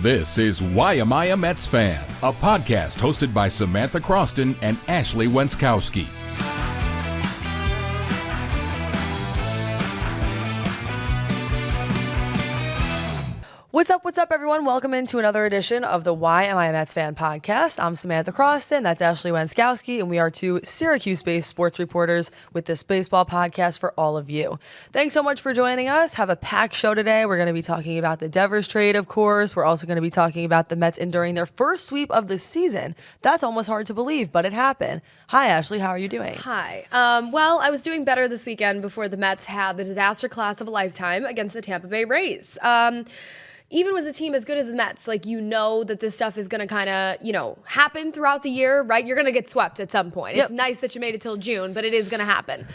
This is Why Am I a Mets Fan? A podcast hosted by Samantha Croston and Ashley Wenskoski. What's up, everyone? Welcome into another edition of the Why Am I a Mets Fan podcast. I'm Samantha Croston, that's Ashley Wenskoski, and we are two Syracuse-based sports reporters with this baseball podcast for all of you. Thanks so much for joining us. Have a packed show today. We're going to be talking about the Devers trade, of course. We're also going to be talking about the Mets enduring their first sweep of the season. That's almost hard to believe, but it happened. Hi, Ashley. How are you doing? Hi. Well, I was doing better this weekend before the Mets had the disaster class of a lifetime against the Tampa Bay Rays. Even with a team as good as the Mets, like, you know that this stuff is going to kind of, happen throughout the year, right? You're going to get swept at some point. Yep. It's nice that you made it till June, but it is going to happen.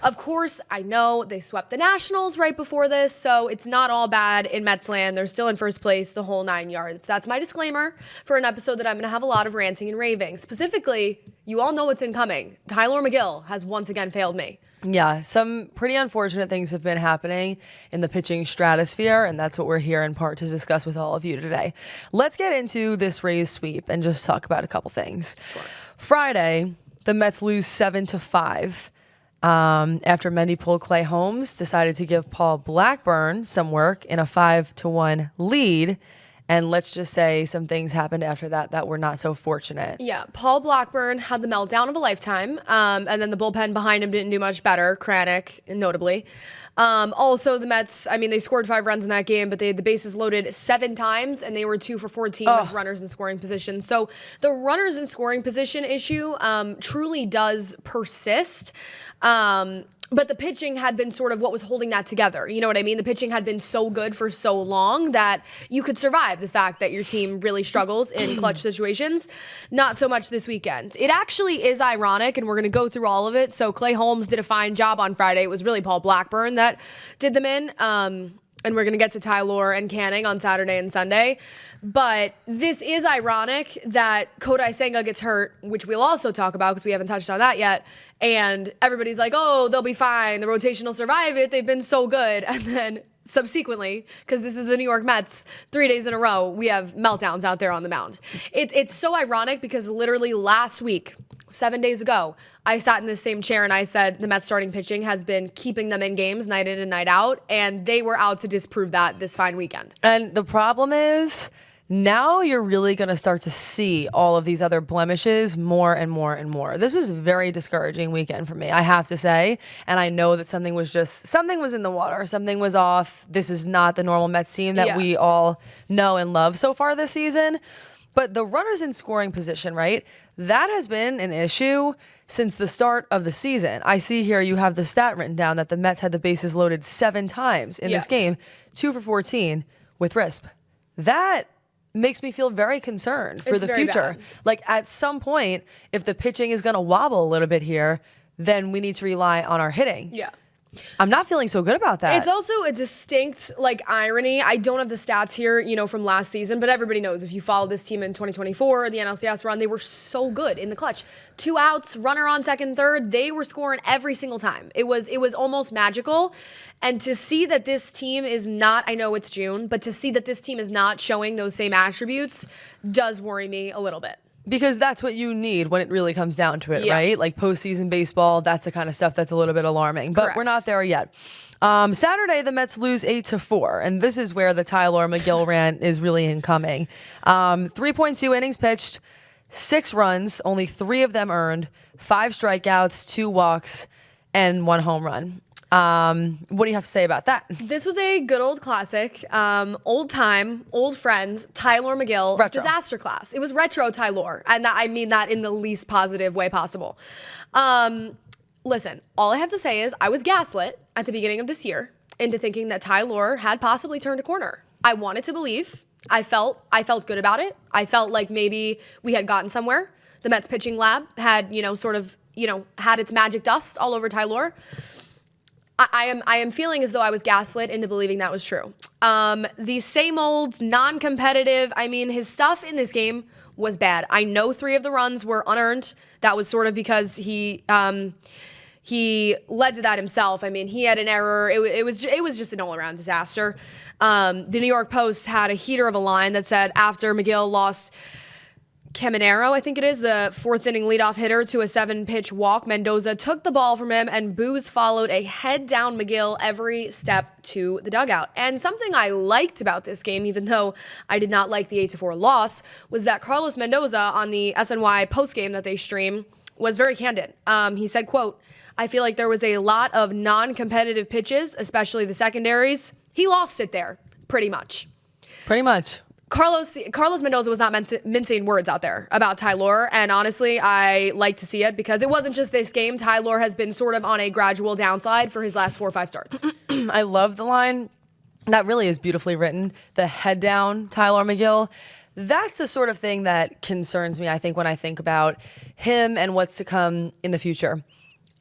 Of course, I know they swept the Nationals right before this, so it's not all bad in Mets land. They're still in first place, the whole 9 yards. That's my disclaimer for an episode that I'm going to have a lot of ranting and raving. Specifically, you all know what's incoming. Tylor Megill has once again failed me. Yeah, some pretty unfortunate things have been happening in the pitching stratosphere, and that's what we're here in part to discuss with all of you today. Let's get into this Rays sweep and just talk about a couple things. Sure. Friday, the Mets lose 7-5 after Mendy pulled Clay Holmes, decided to give Paul Blackburn some work in a 5-1 lead. And let's just say some things happened after that were not so fortunate. Yeah, Paul Blackburn had the meltdown of a lifetime, and then the bullpen behind him didn't do much better, Kranick notably. Also, the Mets, they scored 5 runs in that game, but they had the bases loaded 7 times, and they were 2 for 14 with runners in scoring position. So the runners in scoring position issue truly does persist. But the pitching had been sort of what was holding that together. You know what I mean? The pitching had been so good for so long that you could survive the fact that your team really struggles in clutch situations. Not so much this weekend. It actually is ironic, and we're going to go through all of it. So Clay Holmes did a fine job on Friday. It was really Paul Blackburn that did them in. And we're going to get to Tylor and Canning on Saturday and Sunday. But this is ironic that Kodai Senga gets hurt, which we'll also talk about because we haven't touched on that yet. And everybody's like, oh, they'll be fine. The rotation will survive it. They've been so good. And then subsequently, because this is the New York Mets, 3 days in a row, we have meltdowns out there on the mound. It's so ironic because literally last week, 7 days ago, I sat in this same chair and I said the Mets starting pitching has been keeping them in games night in and night out, and they were out to disprove that this fine weekend. And the problem is, now you're really going to start to see all of these other blemishes more and more and more. This was a very discouraging weekend for me, I have to say. And I know that something was in the water. Something was off. This is not the normal Mets team that we all know and love so far this season. But the runners in scoring position, right? That has been an issue since the start of the season. I see here you have the stat written down that the Mets had the bases loaded 7 times in this game, 2 for 14 with RISP. That makes me feel very concerned for the future. Like, at some point, if the pitching is going to wobble a little bit here, then we need to rely on our hitting. Yeah. I'm not feeling so good about that. It's also a distinct, irony. I don't have the stats here, from last season, but everybody knows if you follow this team in 2024, the NLCS run, they were so good in the clutch. 2 outs, runner on second, third, they were scoring every single time. It was almost magical. And to see that this team is not, I know it's June, but to see that this team is not showing those same attributes does worry me a little bit. Because that's what you need when it really comes down to it, right? Like postseason baseball, that's the kind of stuff that's a little bit alarming. But we're not there yet. Saturday, the Mets lose 8-4, and this is where the Tylor Megill rant is really incoming. 3.2 innings pitched, 6 runs, only 3 of them earned, 5 strikeouts, 2 walks, and 1 home run. What do you have to say about that? This was a good old classic, old time, old friend, Tylor Megill, retro. Disaster class. It was retro Tylor, and I mean that in the least positive way possible. Listen, all I have to say is I was gaslit at the beginning of this year into thinking that Tylor had possibly turned a corner. I wanted to believe. I felt good about it. I felt like maybe we had gotten somewhere. The Mets pitching lab had, had its magic dust all over Tylor. I am feeling as though I was gaslit into believing that was true. The same old, non-competitive, his stuff in this game was bad. I know 3 of the runs were unearned. That was sort of because he he led to that himself. I mean, he had an error. It was just an all-around disaster. The New York Post had a heater of a line that said after Megill lost Caminero, I think it is, the fourth inning leadoff hitter, to a 7-pitch walk, Mendoza took the ball from him, and boos followed a head-down Megill every step to the dugout. And something I liked about this game, even though I did not like the 8-4 loss, was that Carlos Mendoza on the SNY postgame that they stream was very candid. He said, quote, "I feel like there was a lot of non-competitive pitches, especially the secondaries. He lost it there, pretty much." Pretty much. Carlos Mendoza was not mincing words out there about Tylor, and honestly, I like to see it because it wasn't just this game. Tylor has been sort of on a gradual downslide for his last 4 or 5 starts. I love the line. That really is beautifully written. The head down, Tylor Megill. That's the sort of thing that concerns me, I think, when I think about him and what's to come in the future.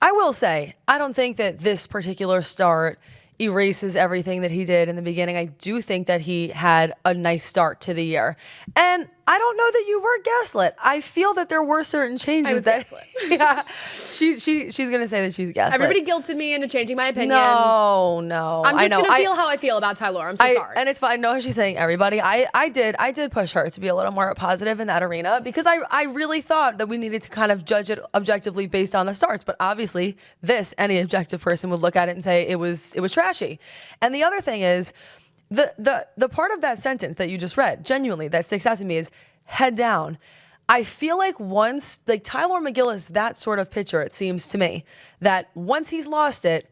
I will say, I don't think that this particular start erases everything that he did in the beginning. I do think that he had a nice start to the year. And I don't know that you were gaslit. I feel that there were certain changes. I was gaslit. Yeah, she's gonna say that she's gaslit. Everybody guilted me into changing my opinion. No. I'm just gonna feel how I feel about Tylor. I'm so sorry. And it's fine. I know she's saying everybody. I did push her to be a little more positive in that arena because I really thought that we needed to kind of judge it objectively based on the starts. But obviously, any objective person would look at it and say it was trashy. And the other thing is, the part of that sentence that you just read, genuinely, that sticks out to me is head down. I feel like Tylor Megill is that sort of pitcher, it seems to me, that once he's lost it,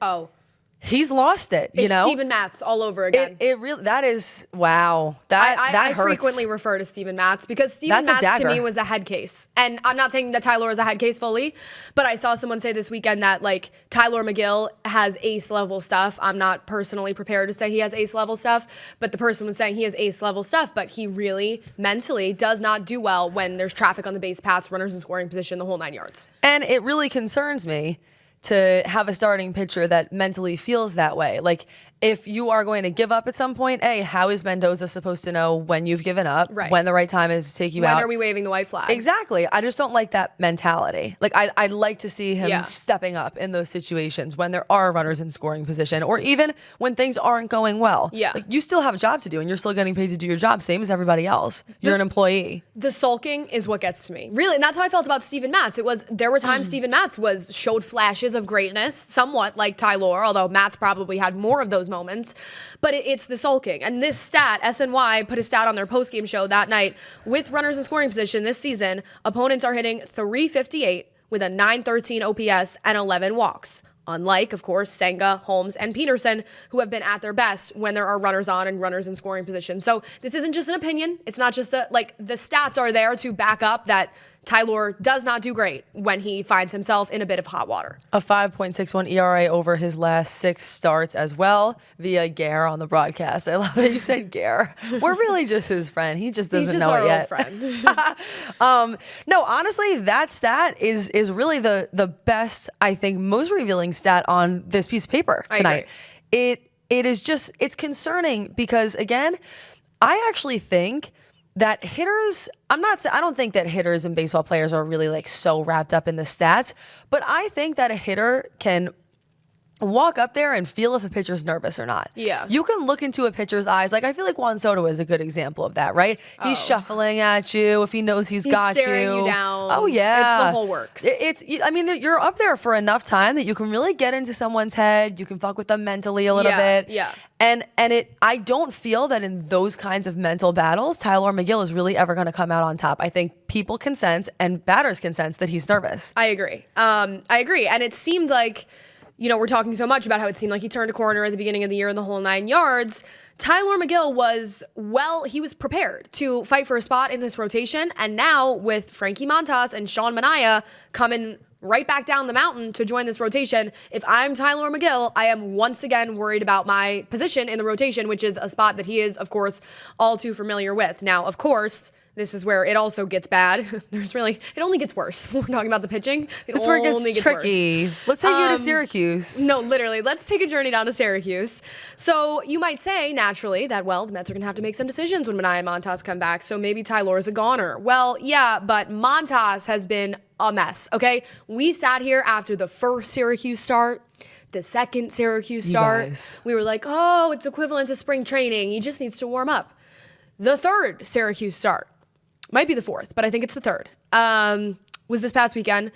he's lost it. It's know, Steven Matz all over again. It really, that is, wow. That I hurts. frequently refer to Steven Matz because Steven Matz to me was a head case. And I'm not saying that Tylor is a head case fully, but I saw someone say this weekend that like Tylor Megill has ace level stuff. I'm not personally prepared to say he has ace level stuff, but the person was saying he has ace level stuff, but he really mentally does not do well when there's traffic on the base paths, runners in scoring position, the whole 9 yards. And it really concerns me to have a starting pitcher that mentally feels that way. Like, if you are going to give up at some point, how is Mendoza supposed to know when you've given up, when the right time is to take you out? When are we waving the white flag? Exactly. I just don't like that mentality. Like, I'd like to see him stepping up in those situations when there are runners in scoring position, or even when things aren't going well. Yeah. Like, you still have a job to do, and you're still getting paid to do your job, same as everybody else. You're an employee. The sulking is what gets to me. Really, and that's how I felt about Steven Matz. There were times Steven Matz showed flashes of greatness, somewhat like Tylor, although Matz probably had more of those moments. But it's the sulking. And this stat, SNY put a stat on their postgame show that night. With runners in scoring position this season, opponents are hitting .358 with a .913 OPS and 11 walks. Unlike, of course, Senga, Holmes, and Peterson, who have been at their best when there are runners on and runners in scoring position. So this isn't just an opinion. It's not just the stats are there to back up that Tylor does not do great when he finds himself in a bit of hot water. A 5.61 ERA over his last 6 starts as well, via Gare on the broadcast. I love that you said Gare. We're really just his friend. He just doesn't know it yet. He's just our old friend. No, honestly, that stat is really the best, I think, most revealing stat on this piece of paper tonight. It is just, it's concerning because, again, I actually think that hitters, I don't think that hitters and baseball players are really like so wrapped up in the stats, but I think that a hitter can walk up there and feel if a pitcher's nervous or not. Yeah. You can look into a pitcher's eyes. Like, I feel like Juan Soto is a good example of that, right? He's shuffling at you if he knows he's got you. He's staring you down. Oh, yeah. It's the whole works. I mean, you're up there for enough time that you can really get into someone's head. You can fuck with them mentally a little bit. Yeah. And I don't feel that in those kinds of mental battles, Tylor Megill is really ever going to come out on top. I think people can sense and batters can sense that he's nervous. I agree. And it seemed like, we're talking so much about how it seemed like he turned a corner at the beginning of the year in the whole 9 yards. Tylor Megill he was prepared to fight for a spot in this rotation. And now with Frankie Montas and Sean Manaea coming right back down the mountain to join this rotation, if I'm Tylor Megill, I am once again worried about my position in the rotation, which is a spot that he is, of course, all too familiar with. Now, of course, this is where it also gets bad. It only gets worse when we're talking about the pitching. This is where it gets tricky. Worse. Let's take you to Syracuse. No, literally. Let's take a journey down to Syracuse. So you might say, naturally, that, the Mets are going to have to make some decisions when Manaea and Montas come back, so maybe Tylor is a goner. Well, yeah, but Montas has been a mess, okay? We sat here after the first Syracuse start, the second Syracuse start. We were like, oh, it's equivalent to spring training. He just needs to warm up. The third Syracuse start, might be the fourth, but I think it's the third, was this past weekend.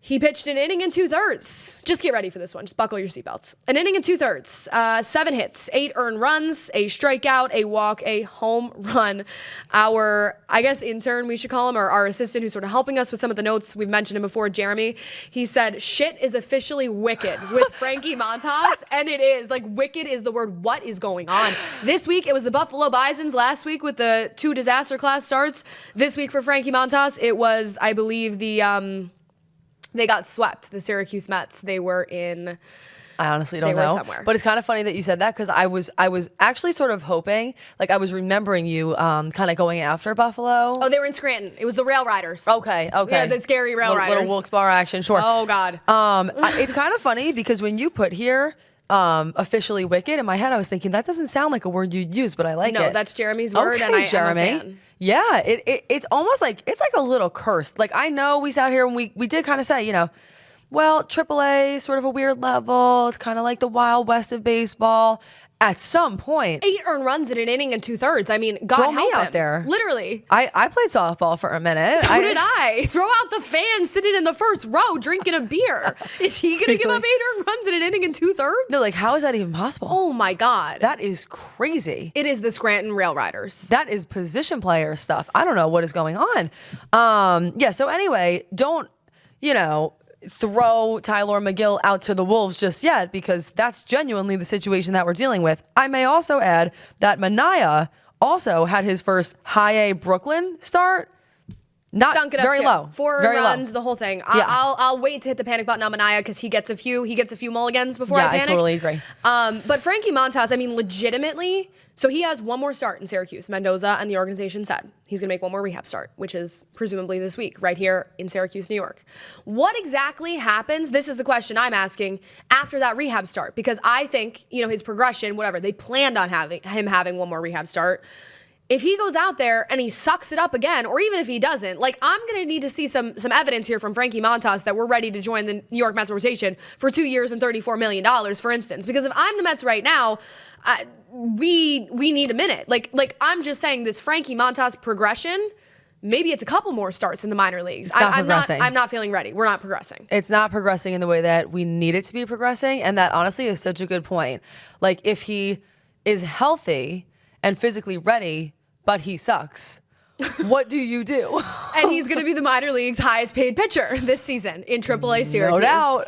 He pitched an inning and 2/3. Just get ready for this one. Just buckle your seatbelts. An inning and 2/3. 7 hits, 8 earned runs, a strikeout, a walk, a home run. Our, I guess, intern, we should call him, or our assistant who's sort of helping us with some of the notes. We've mentioned him before, Jeremy. He said, shit is officially wicked with Frankie Montas. And it is. Like, wicked is the word. What is going on? This week, it was the Buffalo Bisons. Last week with the 2 disaster class starts. This week for Frankie Montas, it was, I believe, they got swept, the Syracuse Mets. They were in... I honestly don't know. They were somewhere. But it's kind of funny that you said that because I was actually sort of hoping, like I was remembering you kind of going after Buffalo. Oh, they were in Scranton. It was the Rail Riders. Okay. Yeah, the scary Rail Riders. Little Wilkes-Barre action, sure. Oh, God. It's kind of funny because when you put here officially wicked, in my head I was thinking that doesn't sound like a word you'd use, but I like it. No, that's Jeremy's word, and I'm a fan. Yeah, it's almost like it's like a little cursed. Like I know we sat here and we did kind of say, you know, well, AAA sort of a weird level. It's kind of like the Wild West of baseball. At some point, 8 earned runs in an inning and 2/3. I mean, God throw help me out him. there. Literally. I played softball for a minute. So did I. Throw out the fan sitting in the first row drinking a beer. Is he going to give up 8 earned runs in an inning and 2/3? No, like how is that even possible? Oh my God. That is crazy. It is the Scranton Rail Riders. That is position player stuff. I don't know what is going on. Yeah, so anyway, don't, you know, throw Tylor Megill out to the wolves just yet because that's genuinely the situation that we're dealing with. I may also add that Manaea also had his first high A Brooklyn start. Not Stunk it up very too. low. 4 very runs, low. the whole thing. Yeah. I'll wait to hit the panic button on Manaea because he gets a few mulligans before I Yeah, panic. I totally agree. But Frankie Montas, I mean, legitimately, so he has one more start in Syracuse. Mendoza and the organization said he's going to make one more rehab start, which is presumably this week, right here in Syracuse, New York. What exactly happens? This is the question I'm asking after that rehab start, because I think, you know, his progression, whatever, they planned on having one more rehab start. If he goes out there and he sucks it up again, or even if he doesn't, like I'm going to need to see some evidence here from Frankie Montas that we're ready to join the New York Mets rotation for 2 years and $34 million, for instance. Because if I'm the Mets right now, we need a minute. Like I'm just saying this Frankie Montas progression, maybe it's a couple more starts in the minor leagues. I'm not feeling ready. We're not progressing. It's not progressing in the way that we need it to be progressing. And that honestly is such a good point. Like if he is healthy and physically ready, but he sucks, what do you do? And he's going to be the minor league's highest paid pitcher this season in AAA Syracuse. No doubt.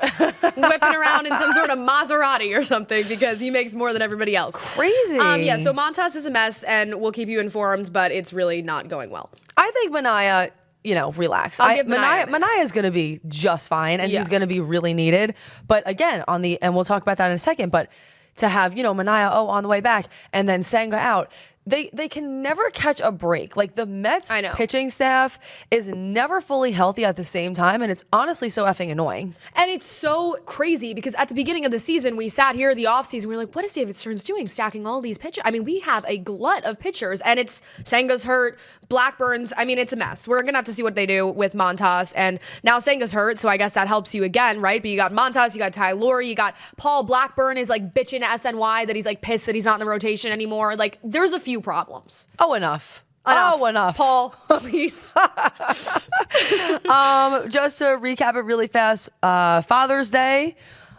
Whipping around in some sort of Maserati or something because he makes more than everybody else. Crazy. Yeah, so Montas is a mess, and we'll keep you informed, but it's really not going well. I think Manaea, you know, relax. I'll give Manaea Manaea is going to be just fine, and he's going to be really needed. But again, and we'll talk about that in a second, but to have, you know, Manaea, on the way back, and then Senga out, they can never catch a break. Like the Mets pitching staff is never fully healthy at the same time, and it's honestly so effing annoying. And it's so crazy because at the beginning of the season, we sat here the offseason, we were like, what is David Stearns doing stacking all these pitchers? I mean, we have a glut of pitchers, and it's Senga's hurt, Blackburn's, I mean, it's a mess. We're going to have to see what they do with Montas, and now Senga's hurt, so I guess that helps you again, right? But you got Montas, you got Tylor, you got Paul Blackburn is like bitching to SNY that he's like pissed that he's not in the rotation anymore. Like, there's a few problems. Enough. Enough. Paul, please. Just to recap it really fast, Father's Day,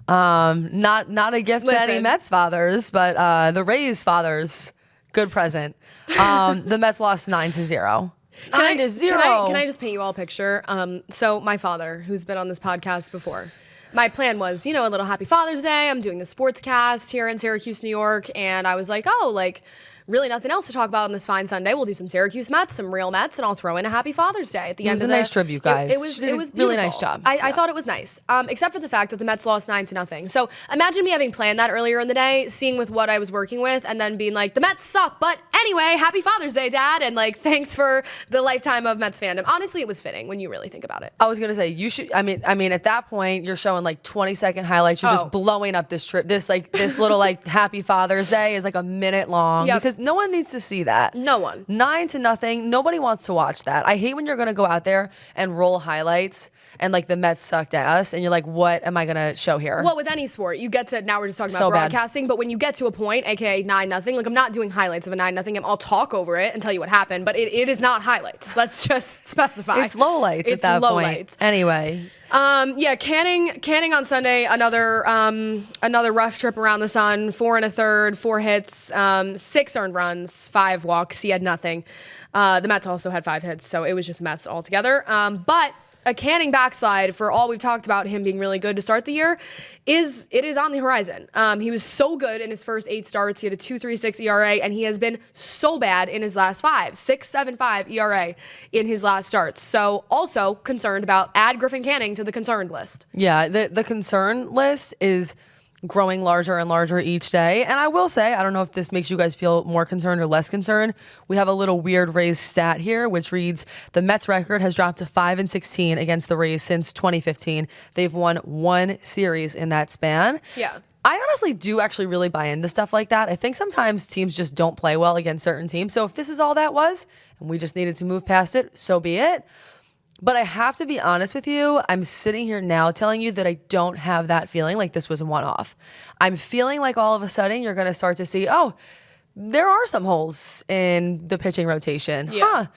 not a gift to any Mets fathers, but the Rays fathers, good present. The Mets lost 9-0. 9-0. Can I just paint you all a picture? So my father, who's been on this podcast before, my plan was, you know, a little happy Father's Day. I'm doing the sports cast here in Syracuse, New York. And I was like, really nothing else to talk about on this fine Sunday. We'll do some Syracuse Mets, some real Mets, and I'll throw in a happy Father's Day at the end of the... It was a nice tribute, guys. It was really nice job. I thought it was nice, except for the fact that the Mets lost 9-0. So imagine me having planned that earlier in the day, seeing with what I was working with, and then being like, the Mets suck, but anyway, happy Father's Day, Dad, and like, thanks for the lifetime of Mets fandom. Honestly, it was fitting when you really think about it. I was gonna say you should. I mean, at that point, you're showing like 20-second highlights. You're just blowing up this trip. This little like Happy Father's Day is like a minute long because because no one needs to see that. No one. 9-0. Nobody wants to watch that. I hate when you're going to go out there and roll highlights and like the Mets sucked ass and you're like, what am I going to show here? Well, with any sport, you get to, now we're just talking about So bad. broadcasting, but when you get to a point, aka 9-0, like I'm not doing highlights of a 9-0 I'll talk over it and tell you what happened, but it is not highlights. Let's just specify. It's lowlights at that point. Anyway. Yeah, Canning on Sunday, another rough trip around the sun, 4 1/3, 4 hits, 6 earned runs, 5 walks. He had nothing. The Mets also had 5 hits, so it was just a mess altogether. But a Canning backslide, for all we've talked about him being really good to start the year, is on the horizon. He was so good in his first 8 starts. He had a 2.36 ERA, and he has been so bad in his last 5. 6.75 ERA in his last starts. So also concerned about add Griffin Canning to the concerned list. Yeah, the concern list is growing larger and larger each day. And I will say, I don't know if this makes you guys feel more concerned or less concerned. We have a little weird Rays stat here, which reads the Mets record has dropped to 5-16 against the Rays since 2015. They've won 1 series in that span. Yeah. I honestly do actually really buy into stuff like that. I think sometimes teams just don't play well against certain teams. So if this is all that was, and we just needed to move past it, so be it. But I have to be honest with you, I'm sitting here now telling you that I don't have that feeling like this was a one-off. I'm feeling like all of a sudden you're going to start to see, oh, there are some holes in the pitching rotation. Yeah.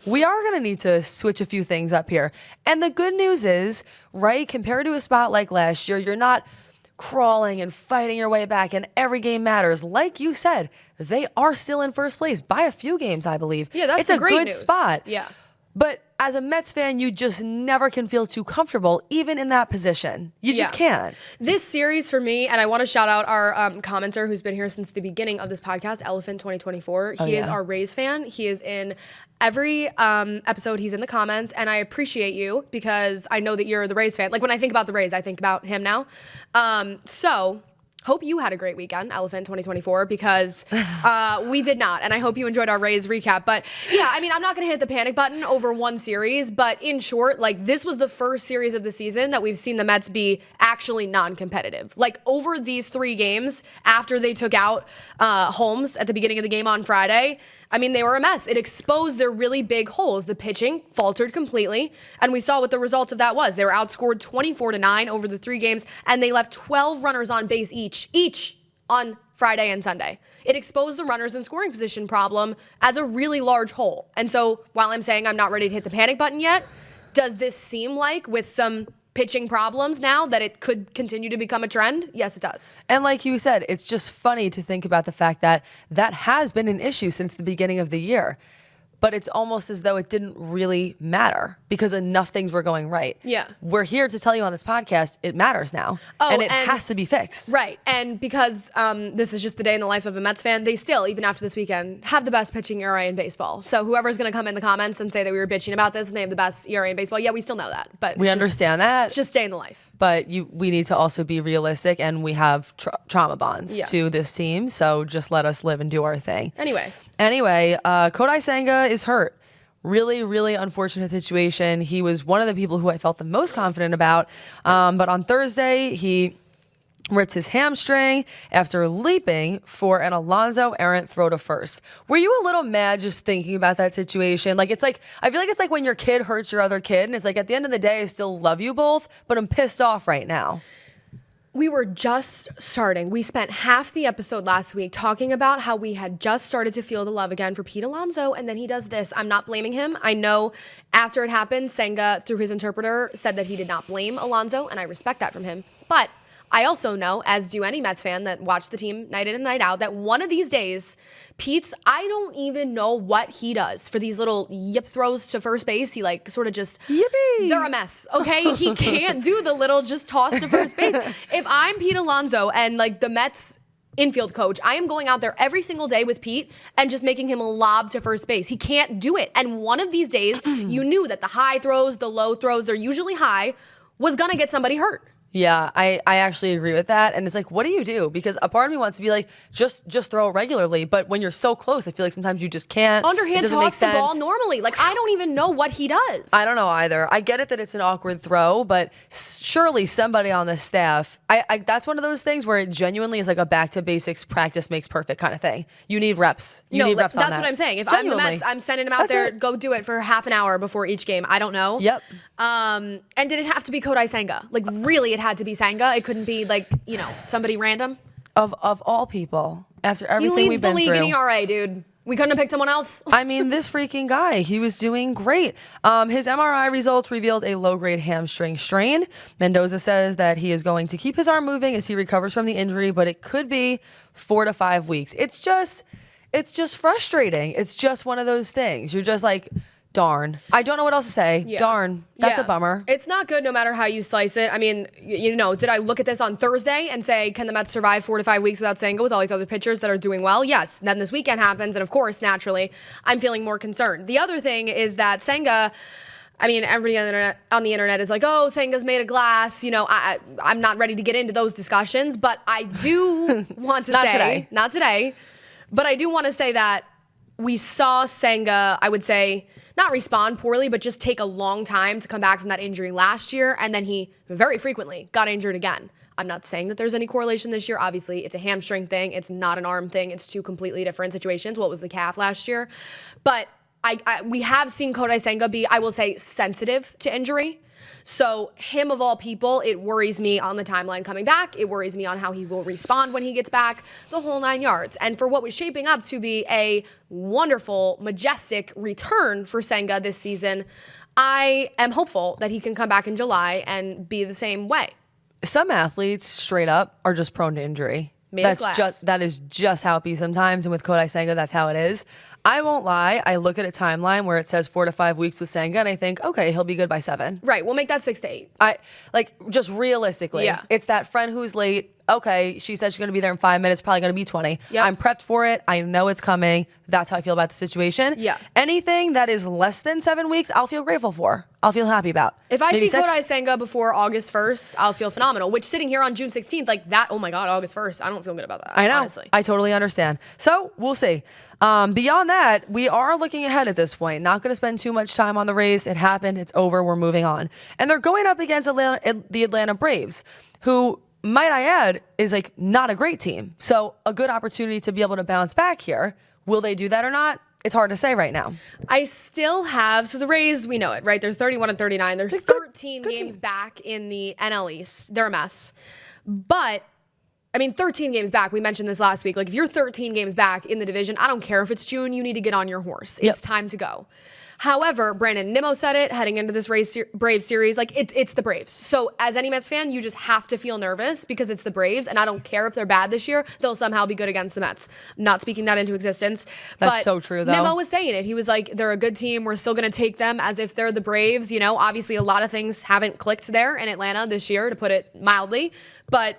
We are going to need to switch a few things up here. And the good news is, right, compared to a spot like last year, you're not crawling and fighting your way back and every game matters. Like you said, they are still in first place by a few games, I believe. Yeah, that's it's a great good news. spot. Yeah. But as a Mets fan, you just never can feel too comfortable, even in that position. You just can't. This series for me, and I want to shout out our commenter who's been here since the beginning of this podcast, Elephant 2024. He is our Rays fan. He is in every episode. He's in the comments, and I appreciate you because I know that you're the Rays fan. Like when I think about the Rays, I think about him now. So hope you had a great weekend, Elephant 2024, because we did not. And I hope you enjoyed our Rays recap. But yeah, I mean, I'm not going to hit the panic button over one series. But in short, like this was the first series of the season that we've seen the Mets be actually non-competitive. Like over these 3 games after they took out Holmes at the beginning of the game on Friday, I mean, they were a mess. It exposed their really big holes. The pitching faltered completely, and we saw what the result of that was. They were outscored 24-9 over the 3 games, and they left 12 runners on base each on Friday and Sunday. It exposed the runners in scoring position problem as a really large hole. And so while I'm saying I'm not ready to hit the panic button yet, does this seem like with some pitching problems now that it could continue to become a trend? Yes, it does. And like you said, it's just funny to think about the fact that that has been an issue since the beginning of the year. But it's almost as though it didn't really matter because enough things were going right. Yeah. We're here to tell you on this podcast, it matters now. Oh, and it has to be fixed. Right. And because this is just the day in the life of a Mets fan, they still, even after this weekend, have the best pitching ERA in baseball. So whoever's going to come in the comments and say that we were bitching about this and they have the best ERA in baseball, yeah, we still know that. But We understand that. It's just day in the life. But we need to also be realistic, and we have trauma bonds to this team. So just let us live and do our thing. Anyway, Kodai Senga is hurt. Really, really unfortunate situation. He was one of the people who I felt the most confident about. But on Thursday, he ripped his hamstring after leaping for an Alonso errant throw to first. Were you a little mad just thinking about that situation? Like, it's like, I feel like it's like when your kid hurts your other kid, and it's like, at the end of the day, I still love you both, but I'm pissed off right now. we were just starting. We spent half the episode last week talking about how we had just started to feel the love again for Pete Alonso, and then he does this. I'm not blaming him. I know after it happened, Senga, through his interpreter, said that he did not blame Alonso, and I respect that from him. But I also know, as do any Mets fan that watched the team night in and night out, that one of these days, Pete's, I don't even know what he does for these little yip throws to first base. He like sort of just, yippee, they're a mess, okay? He can't do the little just toss to first base. If I'm Pete Alonso and like the Mets infield coach, I am going out there every single day with Pete and just making him a lob to first base. He can't do it. And one of these days, you knew that the high throws, the low throws, they're usually high, was gonna get somebody hurt. Yeah, I actually agree with that. And it's like, what do you do? Because a part of me wants to be like, just throw it regularly. But when you're so close, I feel like sometimes you just can't. Underhand doesn't make toss the sense. ball normally. Like, I don't even know what he does. I don't know either. I get it that it's an awkward throw, but surely somebody on the staff, that's one of those things where it genuinely is like a back to basics, practice makes perfect kind of thing. You need reps. You need reps on that. That's what I'm saying. If Genuinely. I'm the Mets, I'm sending him out there, go do it for half an hour before each game. I don't know. Yep. And did it have to be Kodai Senga? Like, really, it had to be Senga? It couldn't be, like, somebody random? Of all people, after everything He we've leads been the league through. in ERA, dude. We couldn't have picked someone else. I mean, this freaking guy, he was doing great. His MRI results revealed a low-grade hamstring strain. Mendoza says that he is going to keep his arm moving as he recovers from the injury, but it could be 4 to 5 weeks. It's just frustrating. It's just one of those things. You're just like, darn. I don't know what else to say. Yeah. Darn. That's a bummer. It's not good no matter how you slice it. I mean, did I look at this on Thursday and say, can the Mets survive 4 to 5 weeks without Senga with all these other pitchers that are doing well? Yes. Then this weekend happens, and of course, naturally, I'm feeling more concerned. The other thing is that Senga, I mean, everybody on the internet is like, oh, Senga's made of glass. I'm not ready to get into those discussions, but I do want to say, not today, but I do want to say that we saw Senga, I would say, not respond poorly, but just take a long time to come back from that injury last year. And then he very frequently got injured again. I'm not saying that there's any correlation this year. Obviously, it's a hamstring thing. It's not an arm thing. It's two completely different situations. What was the calf last year? But we have seen Kodai Senga be, I will say, sensitive to injury. So him of all people, it worries me on the timeline coming back. It worries me on how he will respond when he gets back, the whole 9 yards. And for what was shaping up to be a wonderful, majestic return for Senga this season, I am hopeful that he can come back in July and be the same way. Some athletes straight up are just prone to injury. That is just how it be sometimes. And with Kodai Senga, that's how it is. I won't lie. I look at a timeline where it says 4 to 5 weeks with Senga, and I think, okay, he'll be good by 7. Right. We'll make that 6 to 8. Just realistically, Yeah. It's that friend who's late. Okay, she said she's going to be there in 5 minutes, probably going to be 20. Yep. I'm prepped for it. I know it's coming. That's how I feel about the situation. Yeah. Anything that is less than 7 weeks, I'll feel grateful for. I'll feel happy about. If I Maybe see 6. Kodai Senga before August 1st, I'll feel phenomenal. Which sitting here on June 16th, like that, oh my God, August 1st, I don't feel good about that. I know. Honestly. I totally understand. So we'll see. Beyond that, we are looking ahead at this point. Not going to spend too much time on the Rays. It happened. It's over. We're moving on. And they're going up against the Atlanta Braves, who, might I add, is like not a great team. So a good opportunity to be able to bounce back here. Will they do that or not? It's hard to say right now. I still have, so the Rays, we know it, right? They're 31 and 39. They're 13 games back in the NL East. They're a mess. But, 13 games back. We mentioned this last week. Like, if you're 13 games back in the division, I don't care if it's June, you need to get on your horse. It's time to go. However, Brandon Nimmo said it heading into this Braves series, like it's the Braves. So as any Mets fan, you just have to feel nervous because it's the Braves, and I don't care if they're bad this year, they'll somehow be good against the Mets. I'm not speaking that into existence. That's so true, though. Nimmo was saying it. He was like, they're a good team. We're still going to take them as if they're the Braves. Obviously a lot of things haven't clicked there in Atlanta this year, to put it mildly, but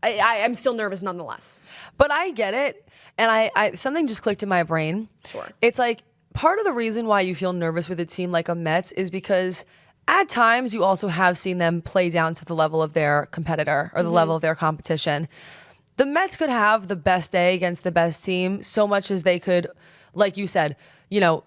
I'm still nervous nonetheless. But I get it, and I something just clicked in my brain. Sure. It's like, part of the reason why you feel nervous with a team like a Mets is because at times you also have seen them play down to the level of their competitor or the level of their competition. The Mets could have the best day against the best team so much as they could, like you said,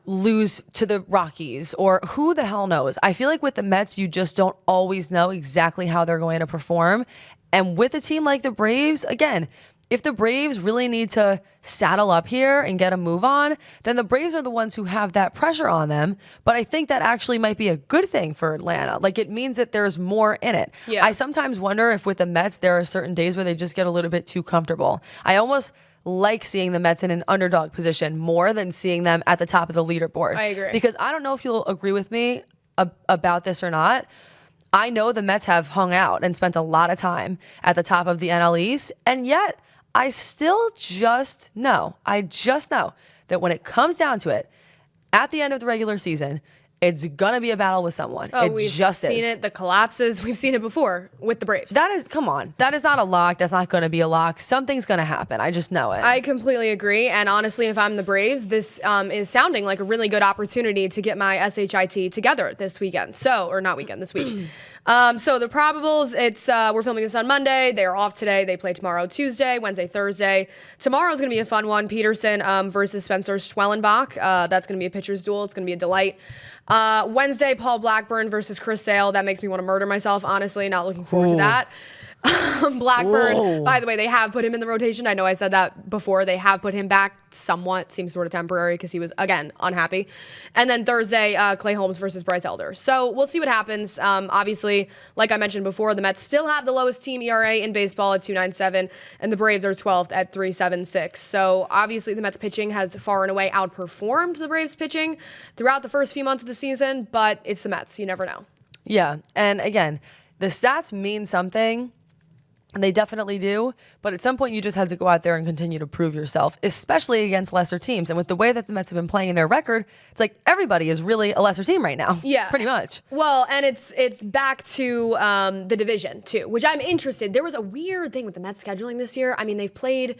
lose to the Rockies, or who the hell knows. I feel like with the Mets, you just don't always know exactly how they're going to perform. And with a team like the Braves, again, if the Braves really need to saddle up here and get a move on, then the Braves are the ones who have that pressure on them. But I think that actually might be a good thing for Atlanta. Like, it means that there's more in it. Yeah. I sometimes wonder if with the Mets, there are certain days where they just get a little bit too comfortable. I almost like seeing the Mets in an underdog position more than seeing them at the top of the leaderboard. I agree. Because I don't know if you'll agree with me about this or not. I know the Mets have hung out and spent a lot of time at the top of the NL East, and yet I still just know that when it comes down to it, at the end of the regular season, it's gonna be a battle with someone. We've seen it, the collapses. We've seen it before with the Braves. Come on. That is not a lock. That's not gonna be a lock. Something's gonna happen. I just know it. I completely agree. And honestly, if I'm the Braves, this is sounding like a really good opportunity to get my SHIT together this weekend. This week. So the probables, we're filming this on Monday. They are off today. They play tomorrow, Tuesday, Wednesday, Thursday. Tomorrow's going to be a fun one. Peterson versus Spencer Schwellenbach. That's going to be a pitcher's duel. It's going to be a delight. Wednesday, Paul Blackburn versus Chris Sale. That makes me want to murder myself, honestly. Not looking forward to that. Blackburn, by the way, they have put him in the rotation. I know I said that before. They have put him back somewhat, seems sort of temporary because he was, again, unhappy. And then Thursday, Clay Holmes versus Bryce Elder. So we'll see what happens. Obviously, like I mentioned before, the Mets still have the lowest team ERA in baseball at 2.97, and the Braves are 12th at 3.76. So obviously, the Mets pitching has far and away outperformed the Braves pitching throughout the first few months of the season, but it's the Mets. You never know. Yeah, and again, the stats mean something. And they definitely do. But at some point, you just had to go out there and continue to prove yourself, especially against lesser teams. And with the way that the Mets have been playing in their record, it's like everybody is really a lesser team right now. Yeah. Pretty much. Well, and it's back to the division, too, which I'm interested. There was a weird thing with the Mets scheduling this year. I mean, they've played...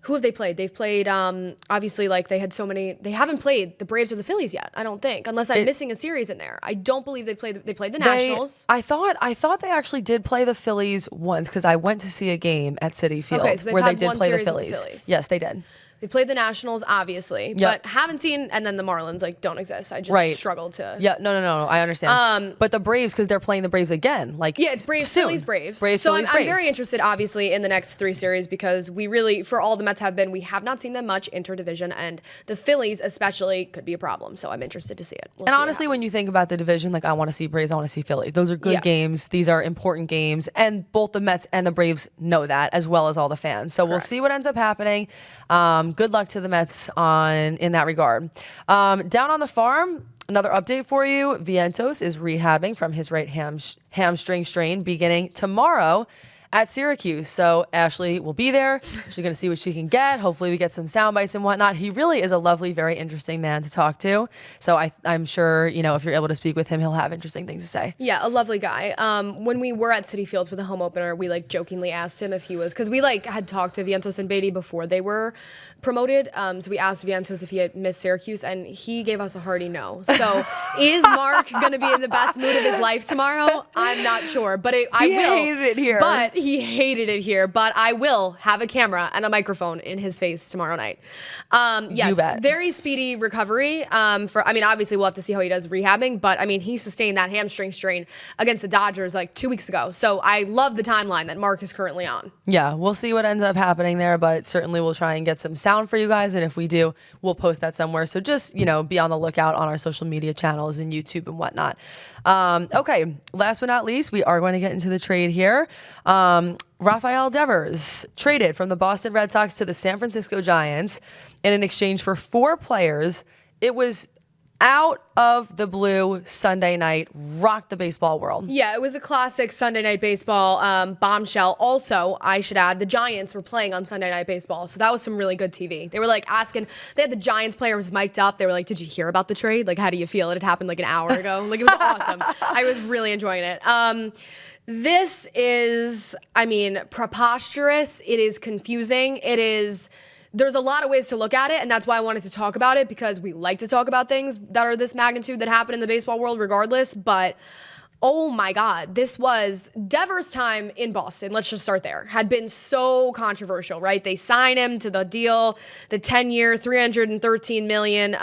Who have they played? They've played, obviously, like they had so many. They haven't played the Braves or the Phillies yet, I don't think, unless I'm missing a series in there. I don't believe they played the Nationals. I thought they actually did play the Phillies once because I went to see a game at Citi Field so where they had did one play the series with Phillies. Yes, they did. They played the Nationals, obviously, but haven't seen, and then the Marlins, like, don't exist. I just struggled to. Yeah, no, I understand. But the Braves, because they're playing the Braves again. Like, yeah, it's Braves, soon. Phillies, Braves. Braves, so Phillies, I'm Braves. very interested, obviously, in the next 3 series because we really, for all the Mets have been, we have not seen them much interdivision, and the Phillies especially could be a problem. So I'm interested to see it. And honestly, when you think about the division, like I want to see Braves, I want to see Phillies. Those are good games. These are important games, and both the Mets and the Braves know that, as well as all the fans. So we'll see what ends up happening. Good luck to the Mets in that regard. Down on the farm, another update for you. Vientos is rehabbing from his right hamstring strain beginning tomorrow at Syracuse. So Ashley will be there. She's going to see what she can get. Hopefully we get some sound bites and whatnot. He really is a lovely, very interesting man to talk to. So I'm sure, if you're able to speak with him, he'll have interesting things to say. Yeah, a lovely guy. When we were at Citi Field for the home opener, we jokingly asked him if he was, because we had talked to Vientos and Beatty before they were promoted. So we asked Vientos if he had missed Syracuse, and he gave us a hearty no. So is Mark going to be in the best mood of his life tomorrow? I'm not sure, but I will. Hated it here. But he hated it here, but I will have a camera and a microphone in his face tomorrow night. Yes, you bet. Very speedy recovery. Obviously we'll have to see how he does rehabbing, but he sustained that hamstring strain against the Dodgers 2 weeks ago. So I love the timeline that Mark is currently on. Yeah, we'll see what ends up happening there, but certainly we'll try and get some sound for you guys, and if we do, we'll post that somewhere. So just, be on the lookout on our social media channels and YouTube and whatnot. Okay, last but not least, we are going to get into the trade here. Rafael Devers traded from the Boston Red Sox to the San Francisco Giants in exchange for 4 players. It was out of the blue Sunday night, rocked the baseball world. Yeah, it was a classic Sunday night baseball bombshell. Also, I should add, the Giants were playing on Sunday night baseball, so that was some really good TV. They were asking, they had the Giants players mic'd up. They were like, did you hear about the trade? How do you feel? It had happened an hour ago. It was awesome. I was really enjoying it. This is, preposterous. It is confusing. There's a lot of ways to look at it, and that's why I wanted to talk about it, because we like to talk about things that are this magnitude that happen in the baseball world regardless, but oh my God, this was Devers' time in Boston. Let's just start there. Had been so controversial, right? They signed him to the deal, the 10-year, $313 million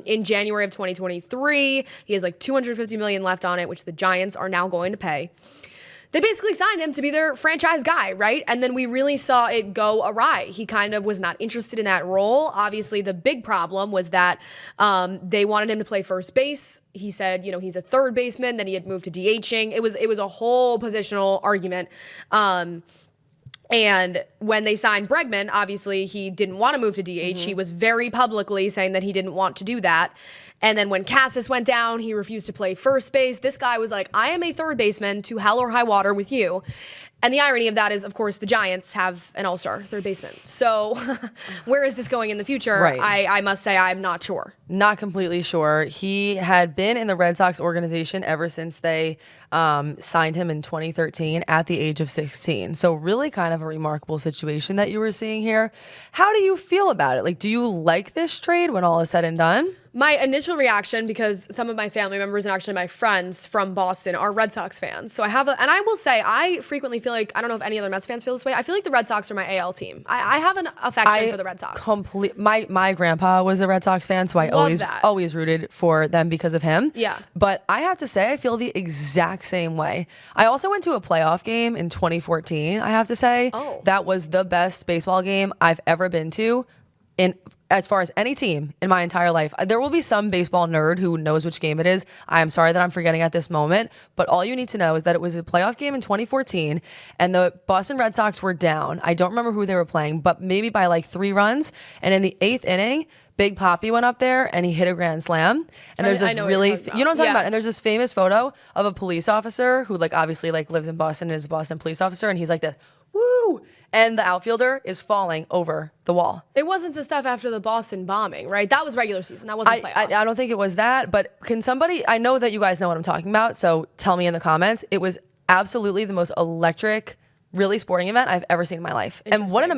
in January of 2023. He has $250 million left on it, which the Giants are now going to pay. They basically signed him to be their franchise guy, right? And then we really saw it go awry. He kind of was not interested in that role. Obviously, the big problem was that they wanted him to play first base. He said, he's a third baseman. Then he had moved to DHing. It was a whole positional argument. And when they signed Bregman, obviously he didn't want to move to DH. He was very publicly saying that he didn't want to do that. And then when Cassis went down, he refused to play first base. This guy was like, I am a third baseman to hell or high water with you. And the irony of that is, of course, the Giants have an all-star third baseman. So where is this going in the future? Right. I must say I'm not sure. Not completely sure. He had been in the Red Sox organization ever since they signed him in 2013 at the age of 16. So really kind of a remarkable situation that you were seeing here. How do you feel about it? Do you like this trade when all is said and done? My initial reaction, because some of my family members and actually my friends from Boston are Red Sox fans. So and I will say, I frequently feel like, I don't know if any other Mets fans feel this way, I feel like the Red Sox are my AL team. I have an affection for the Red Sox. My grandpa was a Red Sox fan, so I always rooted for them because of him. Yeah. But I have to say, I feel the exact same way. I also went to a playoff game in 2014, I have to say. Oh. That was the best baseball game I've ever been to. As far as any team in my entire life. There will be some baseball nerd who knows which game it is. I am sorry that I'm forgetting at this moment, but all you need to know is that it was a playoff game in 2014 and the Boston Red Sox were down. I don't remember who they were playing, but maybe by like 3 runs. And in the 8th inning, Big Papi went up there and he hit a grand slam. And there's this really, you know what I'm talking about? And there's this famous photo of a police officer who obviously lives in Boston and is a Boston police officer. And he's like this, woo! And the outfielder is falling over the wall. It wasn't the stuff after the Boston bombing, right? That was regular season. That wasn't playoff. I don't think it was that, but can somebody, I know that you guys know what I'm talking about, so tell me in the comments. It was absolutely the most electric, really sporting event I've ever seen in my life. And what an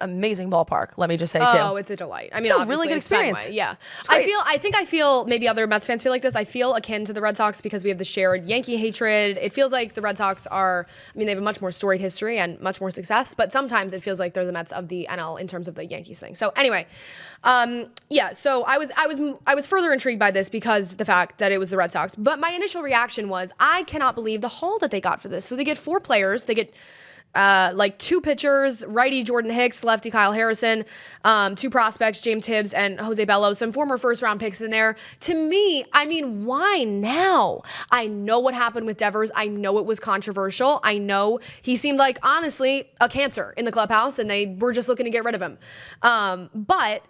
amazing ballpark, let me just say too. Oh, it's a delight. I mean, it's a really good experience. Yeah. I feel maybe other Mets fans feel like this. I feel akin to the Red Sox because we have the shared Yankee hatred. It feels like the Red Sox they have a much more storied history and much more success, but sometimes it feels like they're the Mets of the NL in terms of the Yankees thing. So anyway, so I was further intrigued by this because the fact that it was the Red Sox, but my initial reaction was, I cannot believe the haul that they got for this. So they get 4 players. They get 2 pitchers, righty Jordan Hicks, lefty Kyle Harrison, 2 prospects, James Hibbs and Jose Bello, some former first-round picks in there. To me, I mean, why now? I know what happened with Devers. I know it was controversial. I know he seemed like, honestly, a cancer in the clubhouse, and they were just looking to get rid of him. But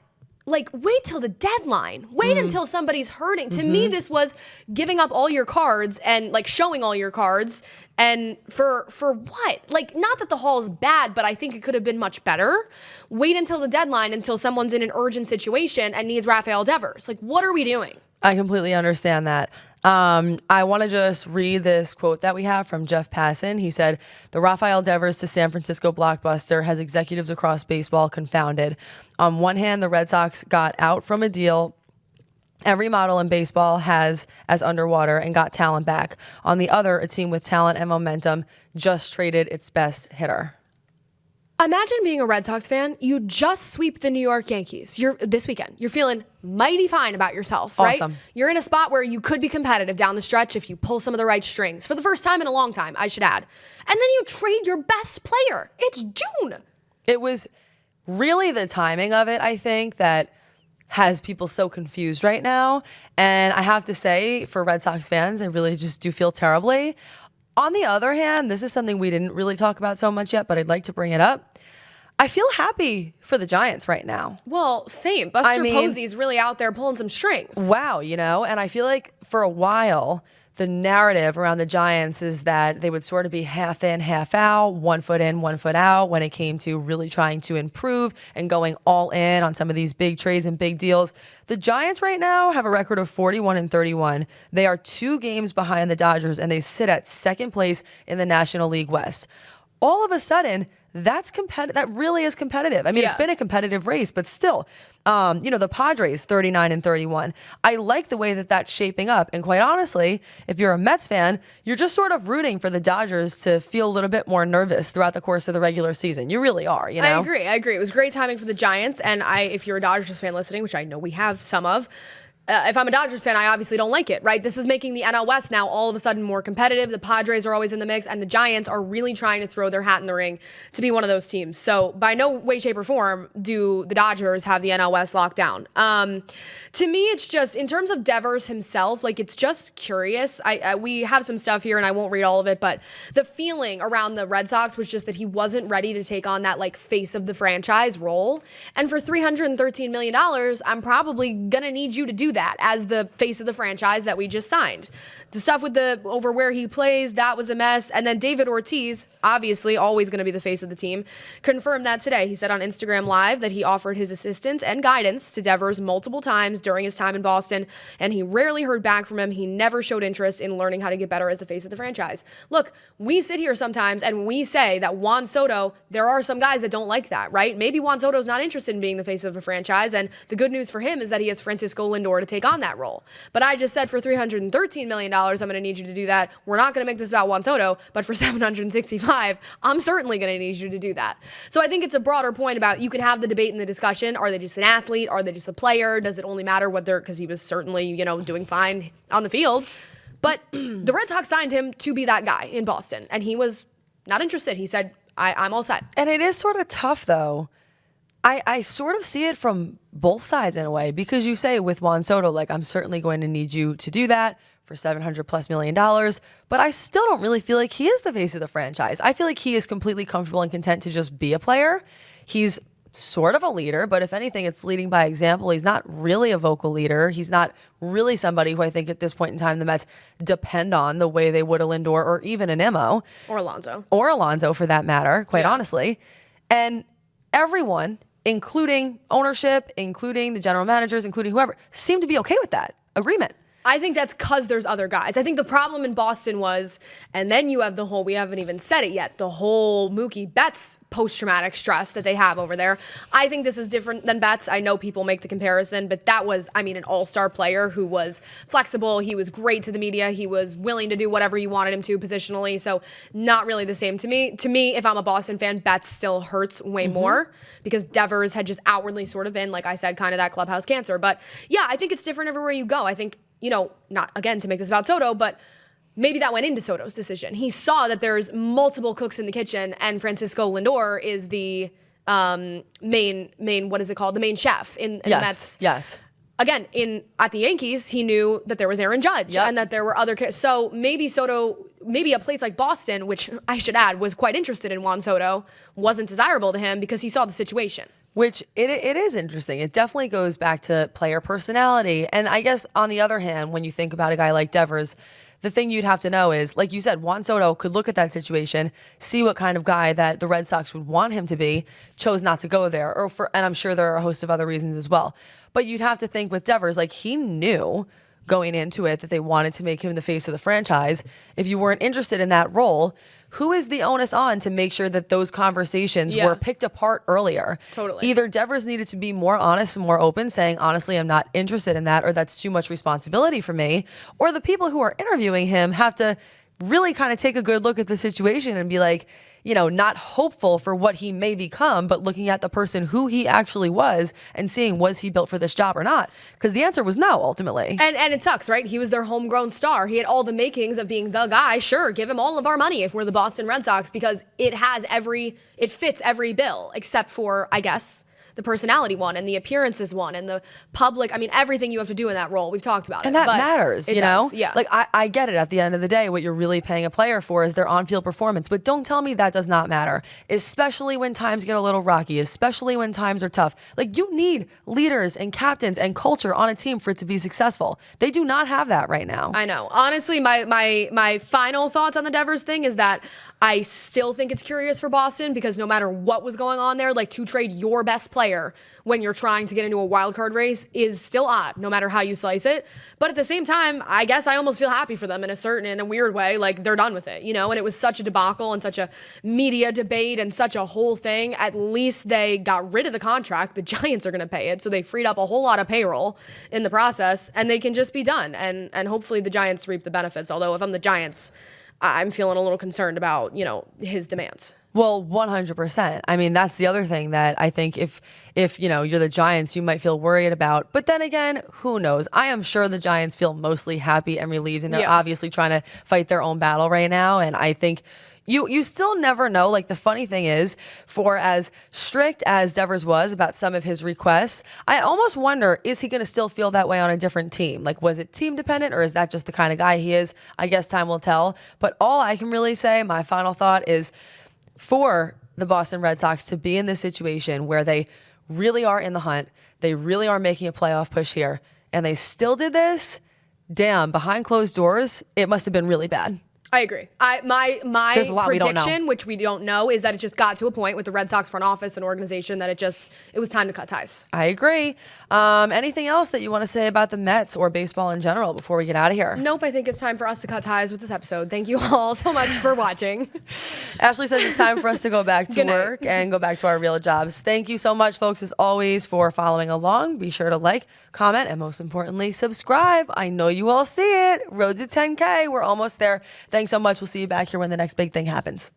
wait till the deadline. Wait until somebody's hurting. To me, this was giving up all your cards and showing all your cards. And for what? Not that the haul is bad, but I think it could have been much better. Wait until the deadline, until someone's in an urgent situation and needs Rafael Devers. What are we doing? I completely understand that. I want to just read this quote that we have from Jeff Passan. He said, "The Rafael Devers to San Francisco blockbuster has executives across baseball confounded. On one hand, the Red Sox got out from a deal every model in baseball has as underwater and got talent back. On the other, a team with talent and momentum just traded its best hitter." Imagine being a Red Sox fan. You just sweep the New York Yankees this weekend. You're feeling mighty fine about yourself, right? Awesome. You're in a spot where you could be competitive down the stretch if you pull some of the right strings. For the first time in a long time, I should add. And then you trade your best player. It's June. It was really the timing of it, I think, that has people so confused right now. And I have to say, for Red Sox fans, I really just do feel terribly. On the other hand, this is something we didn't really talk about so much yet, but I'd like to bring it up. I feel happy for the Giants right now. Well, same. Buster Posey's really out there pulling some strings. Wow, and I feel like for a while, the narrative around the Giants is that they would sort of be half in, half out, 1 foot in, 1 foot out when it came to really trying to improve and going all in on some of these big trades and big deals. The Giants right now have a record of 41-31. They are 2 games behind the Dodgers, and they sit at 2nd place in the National League West. All of a sudden, that's competitive. That really is competitive. I mean, It's been a competitive race, but still, the Padres 39-31. I like the way that that's shaping up. And quite honestly, if you're a Mets fan, you're just sort of rooting for the Dodgers to feel a little bit more nervous throughout the course of the regular season. You really are, I agree. It was great timing for the Giants. And if you're a Dodgers fan listening, which I know we have some of, if I'm a Dodgers fan, I obviously don't like it, right? This is making the NL West now all of a sudden more competitive. The Padres are always in the mix, and the Giants are really trying to throw their hat in the ring to be one of those teams. So by no way, shape, or form do the Dodgers have the NL West locked down. To me, it's just, in terms of Devers himself, it's just curious. We have some stuff here, and I won't read all of it, but the feeling around the Red Sox was just that he wasn't ready to take on that, face of the franchise role. And for $313 million, I'm probably going to need you to do that as the face of the franchise that we just signed. The stuff with over where he plays, that was a mess. And then David Ortiz, obviously always going to be the face of the team, confirmed that today. He said on Instagram Live that he offered his assistance and guidance to Devers multiple times during his time in Boston, and he rarely heard back from him. He never showed interest in learning how to get better as the face of the franchise. Look, we sit here sometimes and we say that Juan Soto, there are some guys that don't like that, right? Maybe Juan Soto's not interested in being the face of a franchise, and the good news for him is that he has Francisco Lindor to take on that role. But I just said for $313 million, I'm going to need you to do that. We're not going to make this about Juan Soto, but for 765, I'm certainly going to need you to do that. So I think it's a broader point about you can have the debate and the discussion. Are they just an athlete? Are they just a player? Does it only matter what they're, because he was certainly, doing fine on the field. But the Red Sox signed him to be that guy in Boston, and he was not interested. He said, I'm all set. And it is sort of tough, though. I sort of see it from both sides in a way, because you say with Juan Soto, like, I'm certainly going to need you to do that for $700+ million, but I still don't really feel like he is the face of the franchise. I feel like he is completely comfortable and content to just be a player. He's sort of a leader, but if anything, it's leading by example. He's not really a vocal leader. He's not really somebody who I think at this point in time the Mets depend on the way they would a Lindor or even an Immo. Or Alonso. Or Alonso, for that matter, quite honestly. And everyone, including ownership, including the general managers, including whoever, seem to be okay with that agreement. I think that's because there's other guys. I think the problem in Boston was, and then you have the whole, we haven't even said it yet, the whole Mookie Betts post-traumatic stress that they have over there. I think this is different than Betts. I know people make the comparison, but that was, an all-star player who was flexible. He was great to the media. He was willing to do whatever you wanted him to positionally. So not really the same to me. To me, if I'm a Boston fan, Betts still hurts way more because Devers had just outwardly sort of been, like I said, kind of that clubhouse cancer. But yeah, I think it's different everywhere you go. I think, not again to make this about Soto, but maybe that went into Soto's decision. He saw that there's multiple cooks in the kitchen, and Francisco Lindor is the main what is it called? The main chef in the Mets. Yes. Again, at the Yankees, he knew that there was Aaron Judge and that there were other. So maybe Soto, maybe a place like Boston, which I should add was quite interested in Juan Soto, wasn't desirable to him because he saw the situation. Which it is interesting. It definitely goes back to player personality. And I guess on the other hand, when you think about a guy like Devers, the thing you'd have to know is, like you said, Juan Soto could look at that situation, see what kind of guy that the Red Sox would want him to be, chose not to go there, and I'm sure there are a host of other reasons as well. But you'd have to think with Devers, like, he knew going into it that they wanted to make him the face of the franchise. If you weren't interested in that role, who is the onus on to make sure that those conversations were picked apart earlier? Totally. Either Devers needed to be more honest and more open, saying, honestly, I'm not interested in that, or that's too much responsibility for me, or the people who are interviewing him have to really kind of take a good look at the situation and be like, not hopeful for what he may become, but looking at the person who he actually was and seeing, was he built for this job or not? Because the answer was no, ultimately. And it sucks, right? He was their homegrown star. He had all the makings of being the guy. Sure, give him all of our money if we're the Boston Red Sox, because it fits every bill, except for, I guess, the personality one and the appearances one and the public. Everything you have to do in that role. We've talked about it. And that matters, you know? Yeah. Like, I get it. At the end of the day, what you're really paying a player for is their on-field performance. But don't tell me that does not matter, especially when times get a little rocky, especially when times are tough. Like, you need leaders and captains and culture on a team for it to be successful. They do not have that right now. I know. Honestly, my final thoughts on the Devers thing is that I still think it's curious for Boston, because no matter what was going on there, like, to trade your best player when you're trying to get into a wild card race is still odd, no matter how you slice it. But at the same time, I guess I almost feel happy for them in a weird way. Like, they're done with it, and it was such a debacle and such a media debate and such a whole thing. At least they got rid of the contract. The Giants are going to pay it, so they freed up a whole lot of payroll in the process, and they can just be done. And hopefully the Giants reap the benefits. Although if I'm the Giants, I'm feeling a little concerned about, his demands. Well, 100%. That's the other thing that I think if you're the Giants, you might feel worried about. But then again, who knows? I am sure the Giants feel mostly happy and relieved, and they're obviously trying to fight their own battle right now. And I think you still never know. Like, the funny thing is, for as strict as Devers was about some of his requests, I almost wonder, is he going to still feel that way on a different team? Like, was it team dependent, or is that just the kind of guy he is? I guess time will tell. But all I can really say, my final thought is, for the Boston Red Sox to be in this situation where they really are in the hunt, they really are making a playoff push here, and they still did this, damn, behind closed doors, it must have been really bad. I agree. My prediction, which we don't know, is that it just got to a point with the Red Sox front office and organization that it was time to cut ties. I agree. Anything else that you want to say about the Mets or baseball in general before we get out of here? Nope. I think it's time for us to cut ties with this episode. Thank you all so much for watching. Ashley says it's time for us to go back to Good night. work and go back to our real jobs. Thank you so much, folks, as always, for following along. Be sure to like, comment, and most importantly, subscribe. I know you all see it. Road to 10K. We're almost there. Thanks so much. We'll see you back here when the next big thing happens.